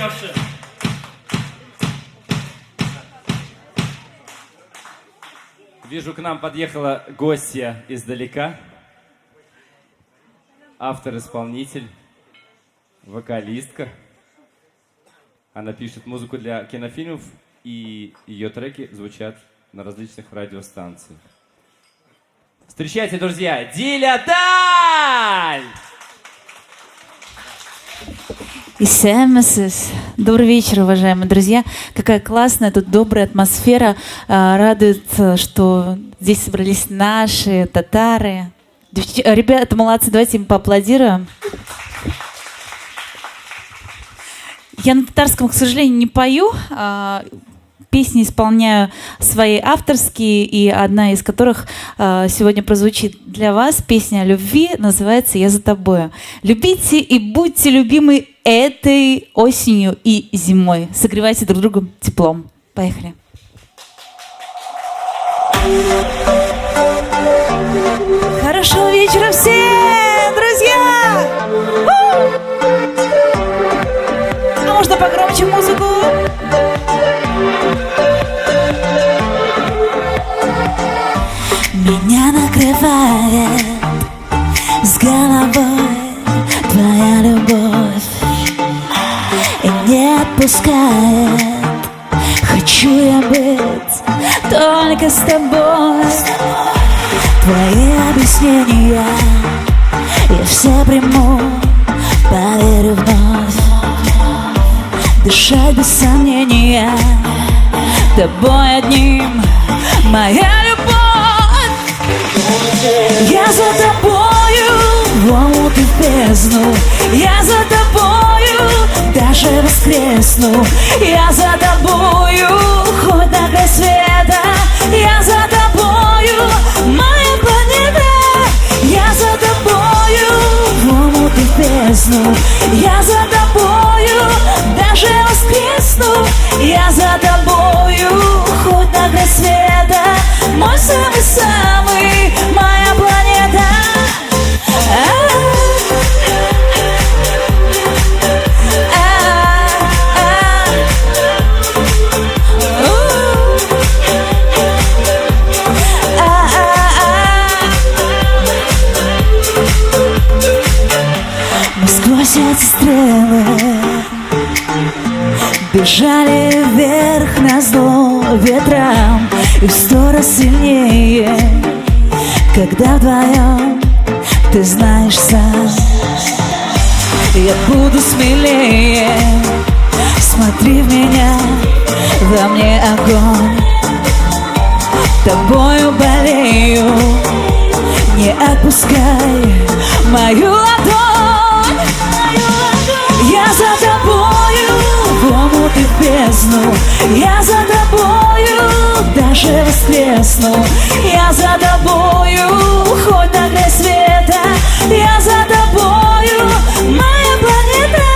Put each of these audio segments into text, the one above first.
Леша. Вижу, к нам подъехала гостья издалека. Автор-исполнитель, вокалистка. Она пишет музыку для кинофильмов, и ее треки звучат на различных радиостанциях. Встречайте, друзья, Диля Даль! Добрый вечер, уважаемые друзья. Какая классная, тут добрая атмосфера. Радует, что здесь собрались наши татары. Ребята, молодцы, давайте им поаплодируем. Я на татарском, к сожалению, не пою. Песни исполняю свои авторские, и одна из которых сегодня прозвучит для вас. Песня о любви называется «Я за тобою». Любите и будьте любимы этой осенью и зимой. Согревайте друг друга теплом. Поехали. Хорошего вечера всем, друзья! А можно погромче музыку? Меня накрывает с головой твоя любовь и не отпускает. Хочу я быть только с тобой. Твои объяснения я все приму, поверю вновь. Дышать без сомнения тобой одним, моя любовь. Я за тобою в омут и в бездну, я за тобою даже воскресну. Я за тобою хоть на край света, я за тобою, моя планета. Я за тобою в омут и в бездну, я за тобою даже воскресну. Я за тобою хоть на край света, мой самый-самый, моя планета. Мы сквозь эти стрелы бежали вверх назло ветрам, и в сто раз сильнее, когда вдвоем, ты знаешь сам. Я буду смелее, смотри в меня, во мне огонь. Тобою болею, не отпускай мою ладонь. Я за тобою в омут и в бездну, я за тобою даже воскресну. Я за тобою хоть на край света, я за тобою, моя планета.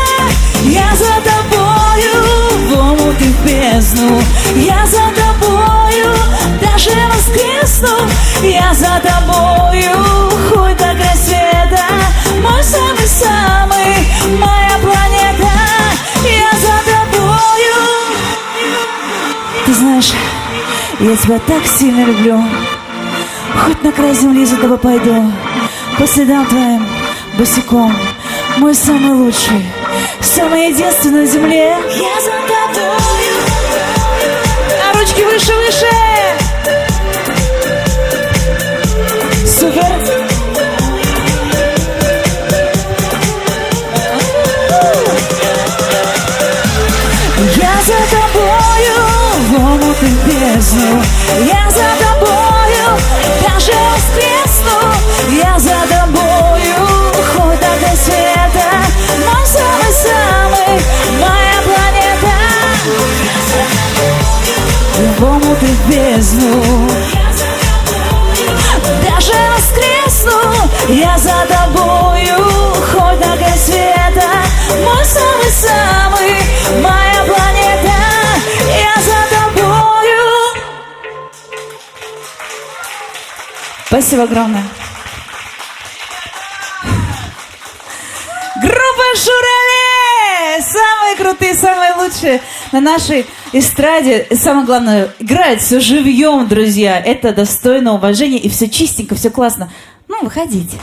Я за тобою в омут и в бездну, я за тобою даже воскресну. Я за тобою хоть на край света, мой самый-самый, моя планета. Я за тобою. Ты знаешь, я тебя так сильно люблю. Хоть на край земли за тобой пойду, по следам твоим босиком. Мой самый лучший, самый единственный на земле. Я за тобою. А ручки выше, выше. Супер. Я за тобою в омут и в бездну, я за тобою даже воскресну. Я за тобою хоть на край света, мой самый-самый, моя планета. В омут и в бездну, даже воскресну. Я за тобою хоть на край света, мой самый-самый, моя планета. Я за тобою. Спасибо огромное. Группа Шурале! Самые крутые крутые, самые лучшие на нашей эстраде. И самое главное, играет все живьем, друзья. Это достойно уважения, и все чистенько, все классно. Ну, выходите.